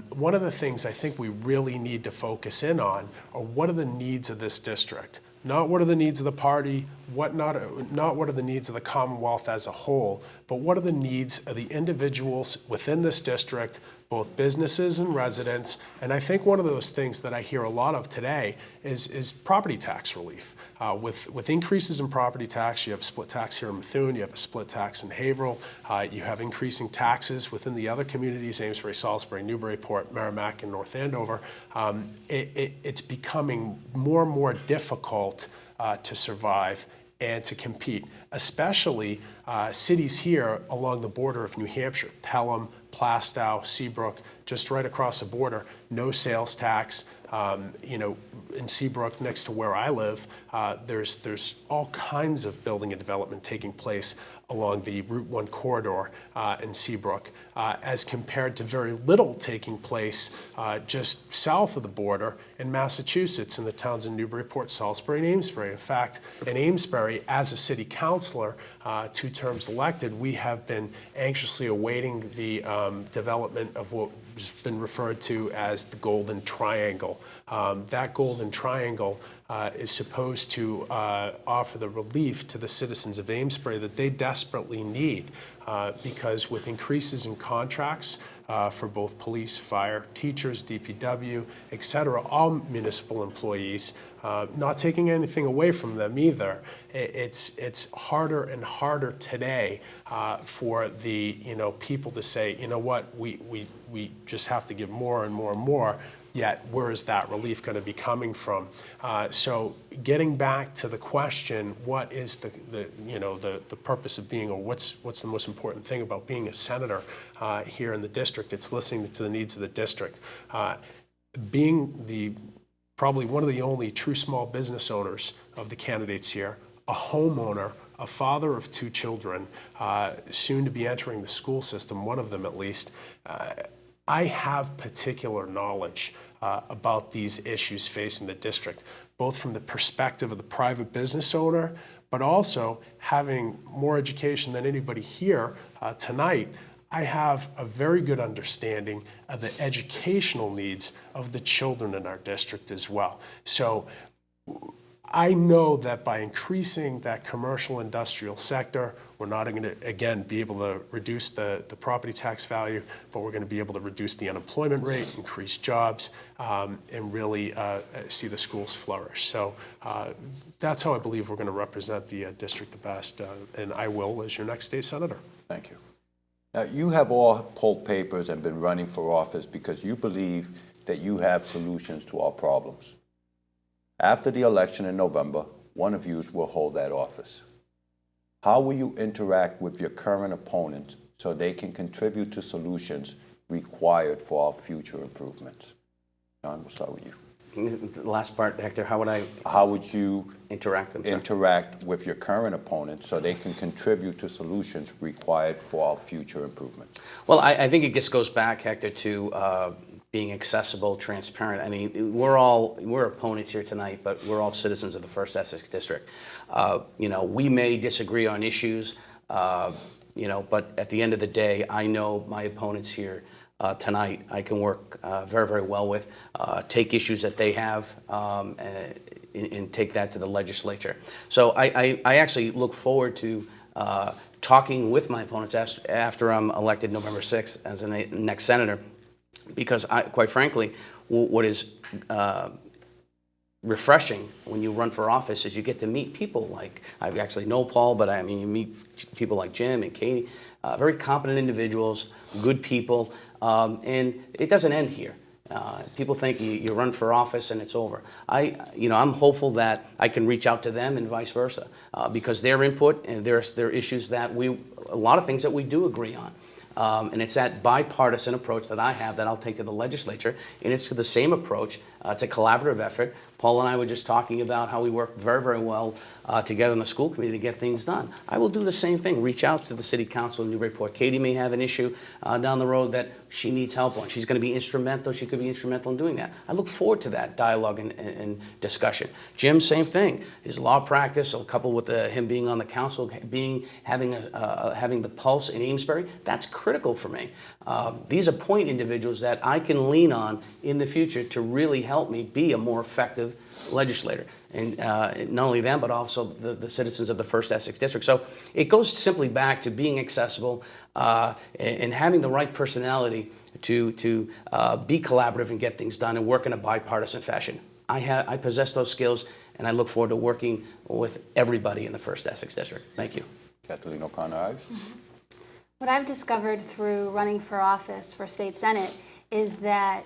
B: One of the things I think we really need to focus in on are what are the needs of this district. Not what are the needs of the party, not what are the needs of the Commonwealth as a whole, but what are the needs of the individuals within this district, both businesses and residents. And I think one of those things that I hear a lot of today is property tax relief. With increases in property tax, you have split tax here in Methuen, you have a split tax in Haverhill, you have increasing taxes within the other communities, Amesbury, Salisbury, Newburyport, Merrimack, and North Andover. It's becoming more and more difficult to survive and to compete, especially cities here along the border of New Hampshire, Pelham, Plastow, Seabrook, just right across the border, no sales tax. You know, in Seabrook, next to where I live, there's all kinds of building and development taking place along the Route 1 corridor in Seabrook, as compared to very little taking place just south of the border in Massachusetts in the towns of Newburyport, Salisbury, and Amesbury. In fact, in Amesbury, as a city councilor, 2 terms elected, we have been anxiously awaiting the development of what has been referred to as the Golden Triangle. That Golden Triangle is supposed to offer the relief to the citizens of Amesbury that they desperately need, because with increases in contracts for both police, fire, teachers, DPW, et cetera, all municipal employees, not taking anything away from them either, it's harder and harder today for the people to say, you know what, we just have to give more and more and more. Yet where is that relief going to be coming from? So getting back to the question, what is the purpose of being, or what's the most important thing about being a senator here in the district? It's listening to the needs of the district. Being probably one of the only true small business owners of the candidates here, a homeowner, a father of 2 children, soon to be entering the school system, one of them at least, I have particular knowledge about these issues facing the district, both from the perspective of the private business owner, but also having more education than anybody here tonight. I have a very good understanding of the educational needs of the children in our district as well. So I know that by increasing that commercial industrial sector, we're not going to, again, be able to reduce the property tax value, but we're going to be able to reduce the unemployment rate, increase jobs, and really see the schools flourish. So that's how I believe we're going to represent the district the best, and I will as your next state senator.
A: Thank you. Now, you have all pulled papers and been running for office because you believe that you have solutions to our problems. After the election in November, one of you will hold that office. How will you interact with your current opponents so they can contribute to solutions required for our future improvements? John, we'll start with you.
C: The last part, Hector, how would I
A: How would you
C: interact them, sir?
A: interact with your current opponents so they can contribute to solutions required for our future improvement?
C: Well, I think it just goes back, Hector, to being accessible, transparent. I mean, we're opponents here tonight, but we're all citizens of the First Essex District. We may disagree on issues, but at the end of the day, I know my opponents here tonight I can work very, very well with, take issues that they have and take that to the legislature. So I actually look forward to talking with my opponents after I'm elected November 6th as the next senator, because quite frankly, what is refreshing when you run for office is you get to meet people like, I actually know Paul, but I mean, you meet people like Jim and Katie, very competent individuals, good people, and it doesn't end here. People think you run for office and it's over. I'm hopeful that I can reach out to them and vice versa, because their input and their issues that a lot of things that we do agree on. And it's that bipartisan approach that I have that I'll take to the legislature, and it's the same approach. It's a collaborative effort. Paul and I were just talking about how we work very, very well together in the school committee to get things done. I will do the same thing, reach out to the city council in Newburyport. Katie may have an issue down the road that she needs help on. She's going to be instrumental. She could be instrumental in doing that. I look forward to that dialogue and discussion. Jim, same thing. His law practice, coupled with him being on the council, having the pulse in Amesbury, that's critical for me. These are point individuals that I can lean on in the future to really help me be a more effective legislator. And not only them, but also the citizens of the First Essex District. So it goes simply back to being accessible and having the right personality to be collaborative and get things done and work in a bipartisan fashion. I possess those skills, and I look forward to working with everybody in the First Essex District. Thank you.
A: Kathleen O'Connor-Ives?
E: What I've discovered through running for office for state senate is that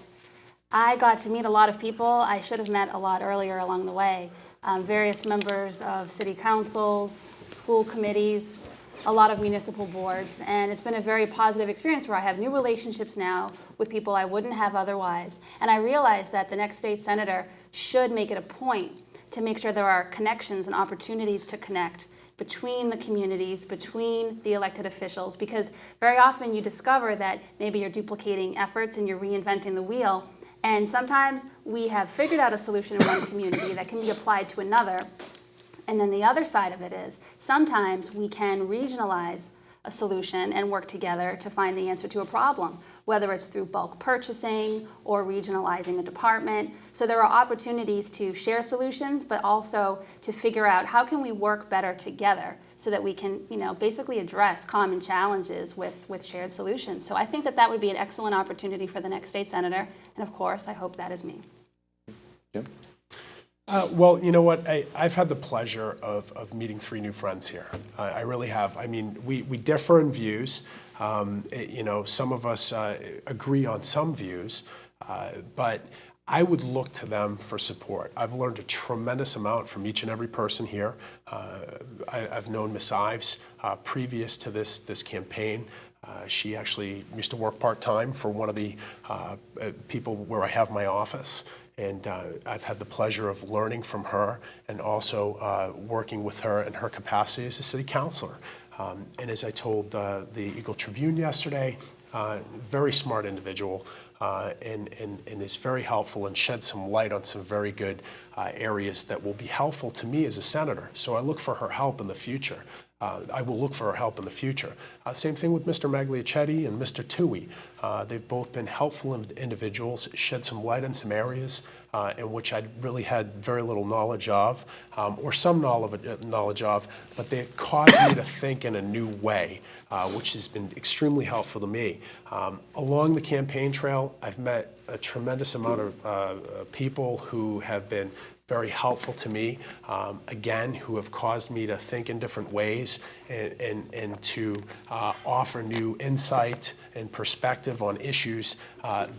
E: I got to meet a lot of people I should have met a lot earlier along the way. Various members of city councils, school committees, a lot of municipal boards, and it's been a very positive experience where I have new relationships now with people I wouldn't have otherwise. And I realize that the next state senator should make it a point to make sure there are connections and opportunities to connect between the communities, between the elected officials, because very often you discover that maybe you're duplicating efforts and you're reinventing the wheel. And sometimes we have figured out a solution in one community that can be applied to another. And then the other side of it is sometimes we can regionalize a solution and work together to find the answer to a problem, whether it's through bulk purchasing or regionalizing a department. So there are opportunities to share solutions, but also to figure out how can we work better together so that we can, basically address common challenges with shared solutions. So I think that would be an excellent opportunity for the next state senator. And of course, I hope that is me.
A: Jim?
B: Well, you know what? I've had the pleasure of meeting three new friends here. I really have. I mean, we differ in views. Some of us agree on some views, but I would look to them for support. I've learned a tremendous amount from each and every person here. I've known Ms. Ives previous to this campaign. She actually used to work part-time for one of the people where I have my office. And I've had the pleasure of learning from her and also working with her in her capacity as a city councilor. And as I told the Eagle Tribune yesterday, very smart individual and is very helpful and shed some light on some very good areas that will be helpful to me as a senator. So I look for her help in the future. I will look for her help in the future. Same thing with Mr. Magliochetti and Mr. Tui. They've both been helpful individuals, shed some light on some areas in which I really had very little knowledge of, or some knowledge of, but they caused me to think in a new way, which has been extremely helpful to me. Along the campaign trail, I've met a tremendous amount of people who have been very helpful to me, again, who have caused me to think in different ways and to offer new insight and perspective on issues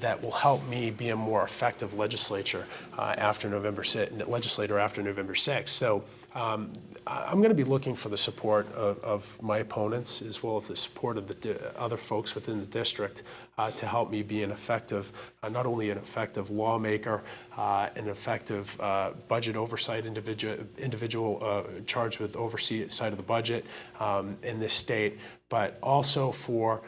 B: that will help me be a more effective legislator after November 6th. So I'm going to be looking for the support of my opponents as well as the support of the other folks within the district to help me be an effective, not only an effective lawmaker, an effective budget oversight individual charged with oversight of the budget in this state, but also for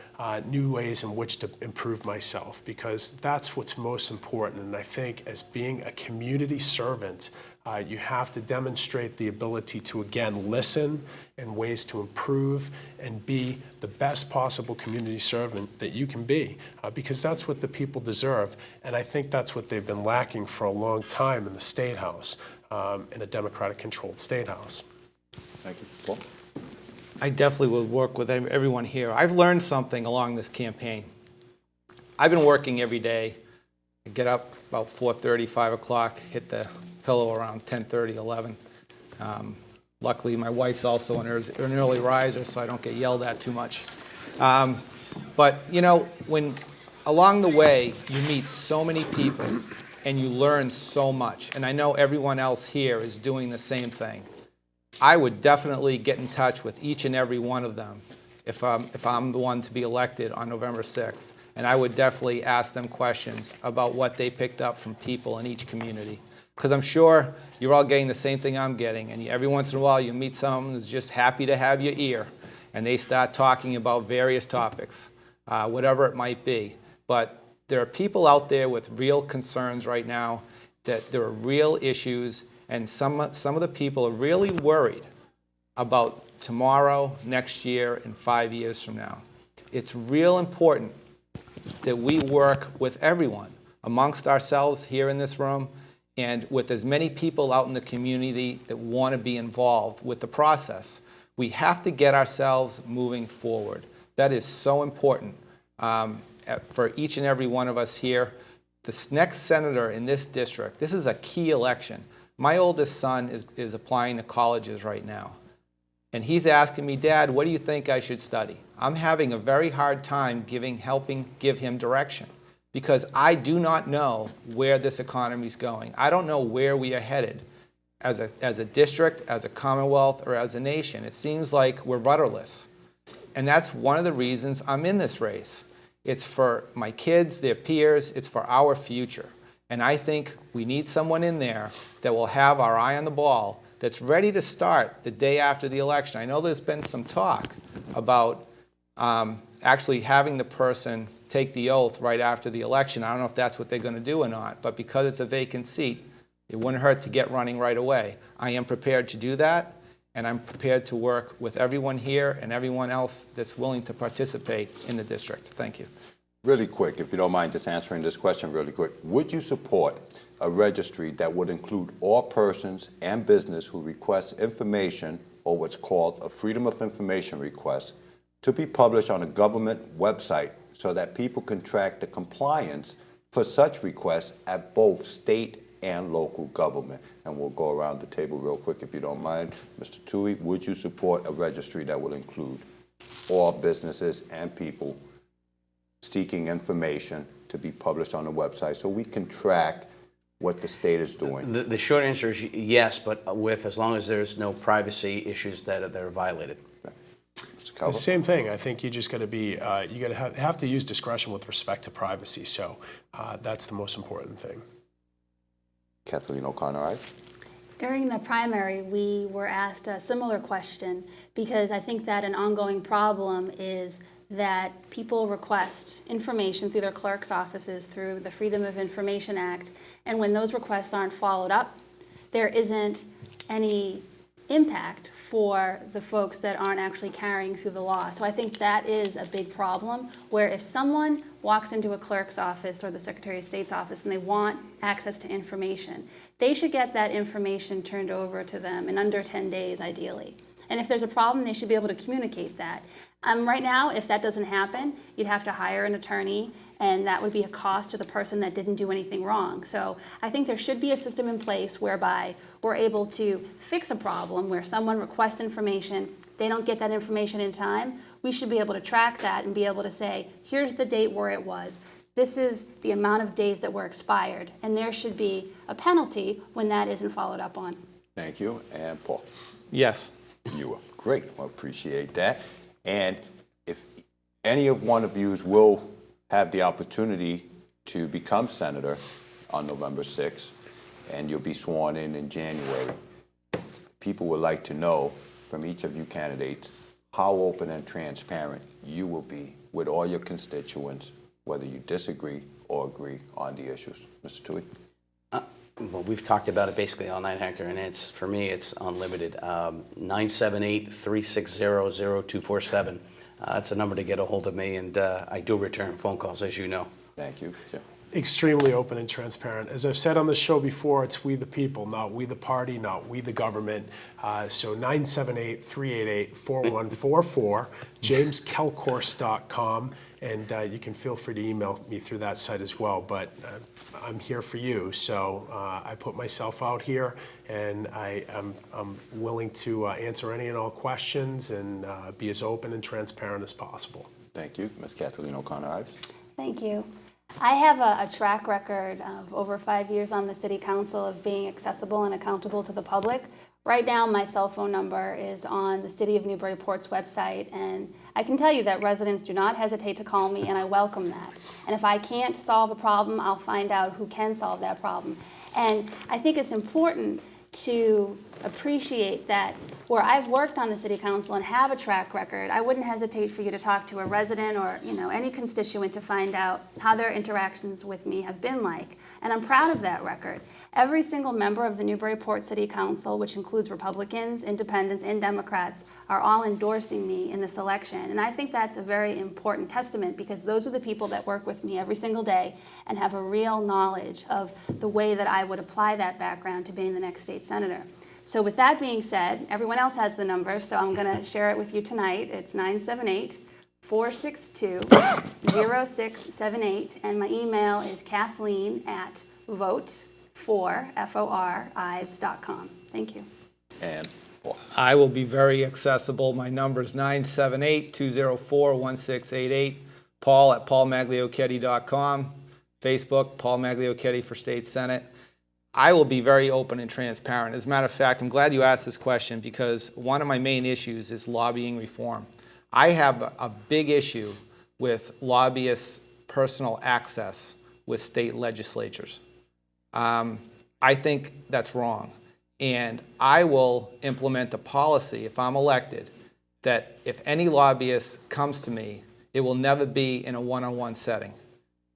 B: new ways in which to improve myself, because that's what's most important. And I think as being a community servant, you have to demonstrate the ability to, again, listen and ways to improve and be the best possible community servant that you can be, because that's what the people deserve. And I think that's what they've been lacking for a long time in the State House, in a Democratic-controlled State House.
A: Thank you. Paul?
D: I definitely will work with everyone here. I've learned something along this campaign. I've been working every day. I get up about 4:30, 5 o'clock, hit the pillow around 10:30, 11. Luckily, my wife's also an early riser, so I don't get yelled at too much. But, you know, when along the way, you meet so many people and you learn so much. And I know everyone else here is doing the same thing. I would definitely get in touch with each and every one of them if I'm the one to be elected on November 6th. And I would definitely ask them questions about what they picked up from people in each community. Because I'm sure you're all getting the same thing I'm getting. And every once in a while you meet someone who's just happy to have your ear. And they start talking about various topics, whatever it might be. But there are people out there with real concerns right now, that there are real issues. And some of the people are really worried about tomorrow, next year, and 5 years from now. It's real important that we work with everyone, amongst ourselves here in this room, and with as many people out in the community that want to be involved with the process. We have to get ourselves moving forward. That is so important for each and every one of us here. This next senator in this district, this is a key election. My oldest son is applying to colleges right now. And he's asking me, Dad, what do you think I should study? I'm having a very hard time helping give him direction, because I do not know where this economy is going. I don't know where we are headed as a district, as a commonwealth, or as a nation. It seems like we're rudderless. And that's one of the reasons I'm in this race. It's for my kids, their peers, it's for our future. And I think we need someone in there that will have our eye on the ball, that's ready to start the day after the election. I know there's been some talk about actually having the person take the oath right after the election. I don't know if that's what they're going to do or not, but because it's a vacant seat, it wouldn't hurt to get running right away. I am prepared to do that, and I'm prepared to work with everyone here and everyone else that's willing to participate in the district. Thank you.
A: Really quick, if you don't mind just answering this question really quick. Would you support a registry that would include all persons and business who request information, or what's called a Freedom of Information request, to be published on a government website so that people can track the compliance for such requests at both state and local government? And we'll go around the table real quick if you don't mind. Mr. Toohey, would you support a registry that will include all businesses and people seeking information to be published on the website so we can track what the state is doing?
C: The short answer is yes, but as long as there's no privacy issues that are violated.
A: Mr. Calvo?
B: The same thing. I think you just got to be, you got to have to use discretion with respect to privacy. So that's the most important thing.
A: Kathleen O'Connor, aye.
E: During the primary, we were asked a similar question, because I think that an ongoing problem is that people request information through their clerk's offices through the Freedom of Information Act, and when those requests aren't followed up, there isn't any impact for the folks that aren't actually carrying through the law. So I think that is a big problem, where if someone walks into a clerk's office or the Secretary of State's office and they want access to information, they should get that information turned over to them in under 10 days, ideally. And if there's a problem, they should be able to communicate that. Right now, if that doesn't happen, you'd have to hire an attorney, and that would be a cost to the person that didn't do anything wrong. So I think there should be a system in place whereby we're able to fix a problem where someone requests information, they don't get that information in time. We should be able to track that and be able to say, here's the date where it was. This is the amount of days that were expired, and there should be a penalty when that isn't followed up on.
A: Thank you. And Paul?
D: Yes.
A: You are great. I appreciate that. And if any of one of you will have the opportunity to become senator on November 6th, and you'll be sworn in January. People would like to know from each of you candidates how open and transparent you will be with all your constituents, whether you disagree or agree on the issues. Mr. Tui?
C: Well, we've talked about it basically all night, Hector, and it's, for me, it's unlimited. 978-360-0247. That's a number to get a hold of me, and I do return phone calls, as you know.
A: Thank you. Jim?
B: Extremely open and transparent. As I've said on the show before, it's we the people, not we the party, not we the government. So 978-388-4144, jameskelcourse.com, and you can feel free to email me through that site as well. But I'm here for you, so I put myself out here, and I'm willing to answer any and all questions and be as open and transparent as possible.
A: Thank you. Ms. Kathleen O'Connor-Ives?
E: Thank you. I have a track record of over 5 years on the City Council of being accessible and accountable to the public. Right now, my cell phone number is on the City of Newburyport's website, and I can tell you that residents do not hesitate to call me, and I welcome that. And if I can't solve a problem, I'll find out who can solve that problem. And I think it's important to appreciate that where I've worked on the City Council and have a track record, I wouldn't hesitate for you to talk to a resident or any constituent to find out how their interactions with me have been like. And I'm proud of that record. Every single member of the Newburyport City Council, which includes Republicans, Independents, and Democrats, are all endorsing me in this election. And I think that's a very important testament, because those are the people that work with me every single day and have a real knowledge of the way that I would apply that background to being the next state senator. So with that being said, everyone else has the number, so I'm going to share it with you tonight. It's 978-462-0678, and my email is kathleen@vote4ives.com. Thank you.
A: And Paul?
D: I will be very accessible. My number is 978-204-1688. Paul at paulmagliocchetti.com. Facebook, Paul Magliocchetti for State Senate. I will be very open and transparent. As a matter of fact, I'm glad you asked this question, because one of my main issues is lobbying reform. I have a big issue with lobbyists' personal access with state legislatures. I think that's wrong. And I will implement a policy, if I'm elected, that if any lobbyist comes to me, it will never be in a one-on-one setting.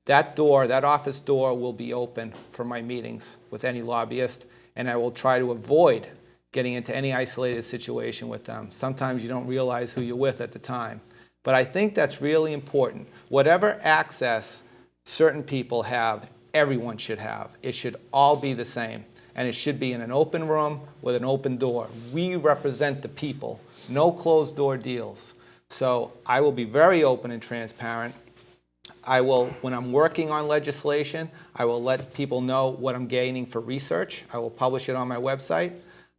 D: That door, that office door, will be open for my meetings with any lobbyist, and I will try to avoid getting into any isolated situation with them. Sometimes you don't realize who you're with at the time. But I think that's really important. Whatever access certain people have, everyone should have. It should all be the same, and it should be in an open room with an open door. We represent the people, no closed door deals. So I will be very open and transparent. I will, when I'm working on legislation, I will let people know what I'm gaining for research. I will publish it on my website.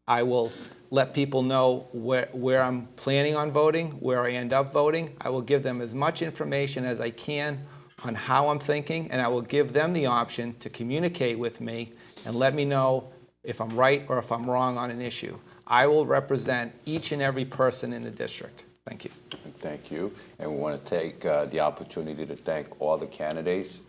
D: I will let people know where I'm planning on voting, where I end up voting. I will give them as much information as I can on how I'm thinking, and I will give them the option to communicate with me and let me know if I'm right or if I'm wrong on an issue. I will represent each and every person in the district. Thank you.
A: Thank you. And we want to take the opportunity to thank all the candidates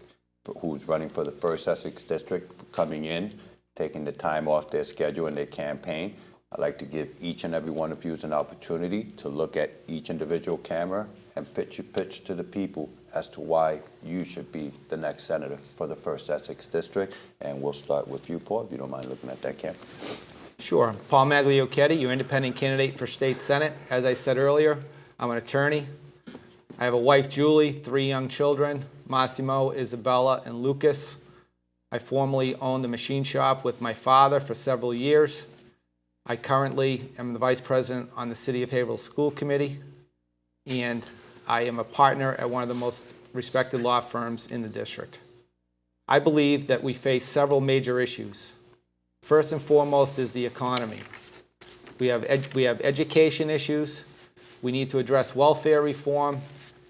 A: who's running for the First Essex District for coming in, taking the time off their schedule and their campaign. I'd like to give each and every one of you an opportunity to look at each individual camera and pitch your pitch to the people as to why you should be the next senator for the First Essex District. And we'll start with you, Paul, if you don't mind looking at that camera.
D: Sure. Paul Magliocchetti, your independent candidate for State Senate. As I said earlier, I'm an attorney. I have a wife, Julie, 3 young children, Massimo, Isabella, and Lucas. I formerly owned a machine shop with my father for several years. I currently am the vice president on the City of Haverhill School Committee, and I am a partner at one of the most respected law firms in the district. I believe that we face several major issues. First and foremost is the economy. We have education issues. We need to address welfare reform.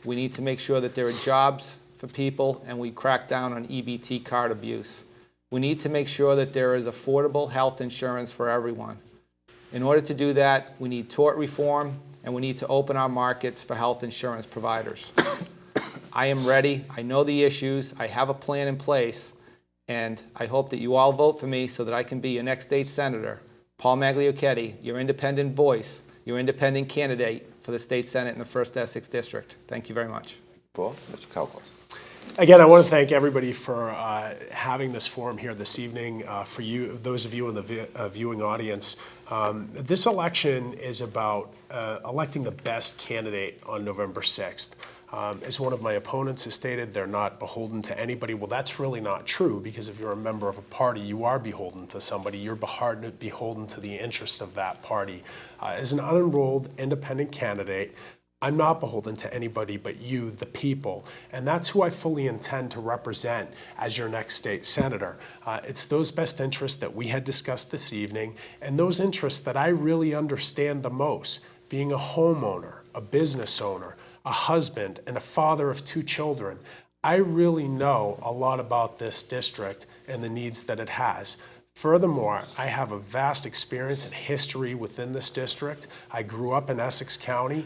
D: We need to make sure that there are jobs for people, and we crack down on EBT card abuse. We need to make sure that there is affordable health insurance for everyone. In order to do that, we need tort reform, and we need to open our markets for health insurance providers. I am ready. I know the issues. I have a plan in place. And I hope that you all vote for me so that I can be your next state senator, Paul Magliochetti, your independent voice, your independent candidate for the state senate in the First Essex District. Thank you very much.
A: Paul, Mr. Kalkos.
B: Again, I want to thank everybody for having this forum here this evening. For you, those of you in the viewing audience, this election is about electing the best candidate on November 6th. As one of my opponents has stated, they're not beholden to anybody. Well, that's really not true, because if you're a member of a party, you are beholden to somebody. You're beholden to the interests of that party. As an unenrolled independent candidate, I'm not beholden to anybody but you, the people, and that's who I fully intend to represent as your next state senator. It's those best interests that we had discussed this evening, and those interests that I really understand the most, being a homeowner, a business owner, a husband, and a father of 2 children. I really know a lot about this district and the needs that it has. Furthermore, I have a vast experience and history within this district. I grew up in Essex County,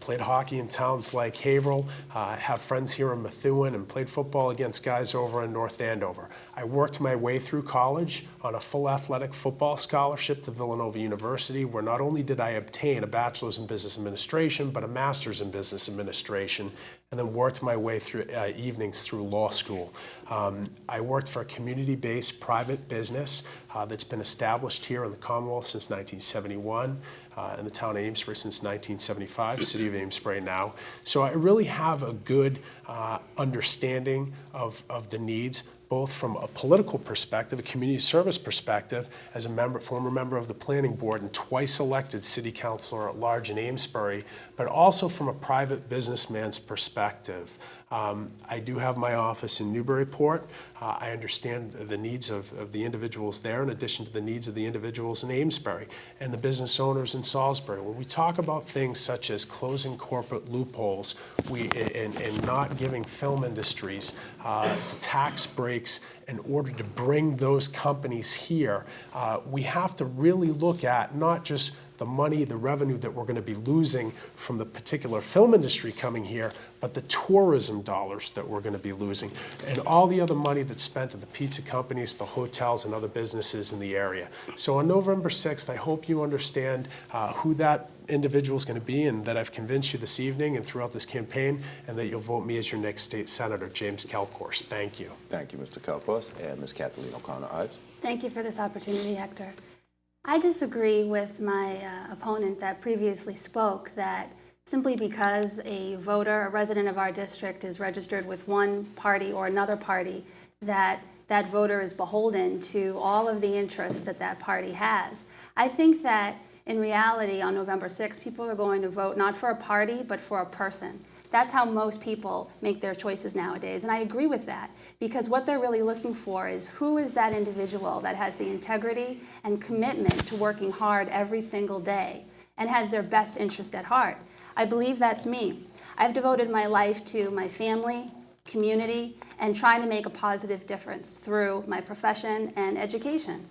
B: played hockey in towns like Haverhill, have friends here in Methuen, and played football against guys over in North Andover. I worked my way through college on a full athletic football scholarship to Villanova University, where not only did I obtain a bachelor's in business administration, but a master's in business administration, and then worked my way through evenings through law school. I worked for a community-based private business that's been established here in the Commonwealth since 1971, in the town of Amesbury since 1975, city of Amesbury now. So I really have a good understanding of the needs, both from a political perspective, a community service perspective, as a former member of the planning board and twice elected city councilor at large in Amesbury, but also from a private businessman's perspective. I do have my office in Newburyport. I understand the needs of the individuals there, in addition to the needs of the individuals in Amesbury and the business owners in Salisbury. When we talk about things such as closing corporate loopholes and not giving film industries the tax breaks in order to bring those companies here, we have to really look at not just the money, the revenue that we're going to be losing from the particular film industry coming here, but the tourism dollars that we're going to be losing, and all the other money that's spent at the pizza companies, the hotels, and other businesses in the area. So on November 6th, I hope you understand who that individual is going to be, and that I've convinced you this evening and throughout this campaign, and that you'll vote me as your next state senator, James Kalkos. Thank you.
A: Thank you, Mr. Kalkos. And Ms. Kathleen O'Connor-Ives.
E: Thank you for this opportunity, Hector. I disagree with my opponent that previously spoke that simply because a voter, a resident of our district, is registered with one party or another party, that that voter is beholden to all of the interests that that party has. I think that in reality, on November 6th, people are going to vote not for a party, but for a person. That's how most people make their choices nowadays, and I agree with that, because what they're really looking for is who is that individual that has the integrity and commitment to working hard every single day and has their best interest at heart. I believe that's me. I've devoted my life to my family, community, and trying to make a positive difference through my profession and education.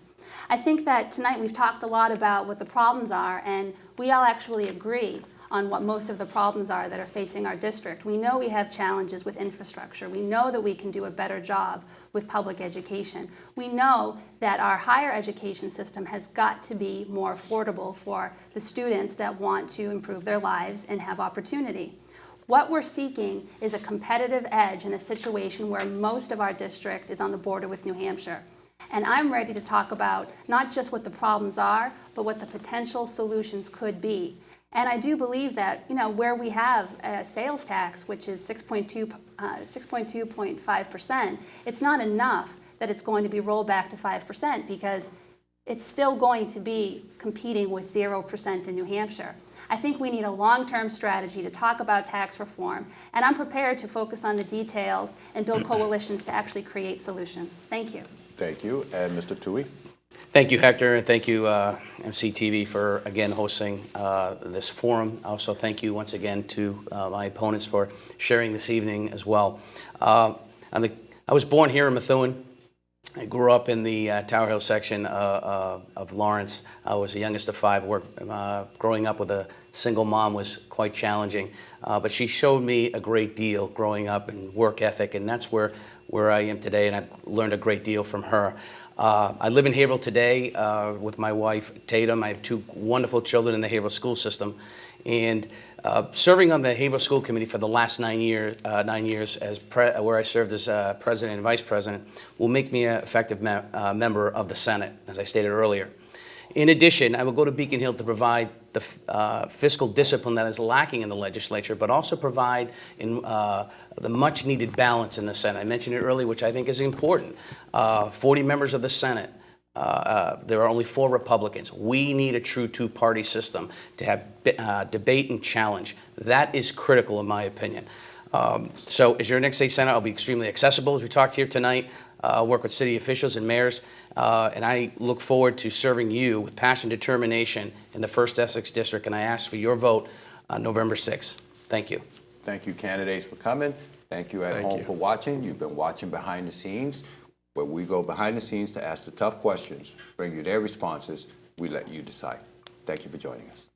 E: I think that tonight we've talked a lot about what the problems are, and we all actually agree on what most of the problems are that are facing our district. We know we have challenges with infrastructure. We know that we can do a better job with public education. We know that our higher education system has got to be more affordable for the students that want to improve their lives and have opportunity. What we're seeking is a competitive edge in a situation where most of our district is on the border with New Hampshire. And I'm ready to talk about not just what the problems are, but what the potential solutions could be. And I do believe that, where we have a sales tax, which is 6.2.5%, it's not enough that it's going to be rolled back to 5%, because it's still going to be competing with 0% in New Hampshire. I think we need a long-term strategy to talk about tax reform, and I'm prepared to focus on the details and build coalitions to actually create solutions. Thank you.
A: Thank you. And Mr. Toohey?
C: Thank you, Hector, and thank you, MCTV, for again hosting this forum. Also, thank you once again to my opponents for sharing this evening as well. I was born here in Methuen. I grew up in the Tower Hill section of Lawrence. I was the youngest of 5. Growing up with a single mom was quite challenging, but she showed me a great deal growing up in work ethic, and that's where I am today, and I've learned a great deal from her. I live in Haverhill today with my wife, Tatum. I have 2 wonderful children in the Haverhill school system, and serving on the Haverhill School Committee for the last 9 years, where I served as president and vice president, will make me an effective member of the Senate, as I stated earlier. In addition, I will go to Beacon Hill to provide the fiscal discipline that is lacking in the legislature, but also provide the much-needed balance in the Senate. I mentioned it earlier, which I think is important. 40 members of the Senate. There are only 4 Republicans. We need a true 2-party system to have debate and challenge. That is critical, in my opinion. So as your next state senator, I'll be extremely accessible, as we talked here tonight. Work with city officials and mayors, and I look forward to serving you with passion and determination in the First Essex District, and I ask for your vote on November 6th. Thank you.
A: Thank you, candidates, for coming. Thank you at home for watching. You've been watching Behind the Scenes, where we go behind the scenes to ask the tough questions, bring you their responses. We let you decide. Thank you for joining us.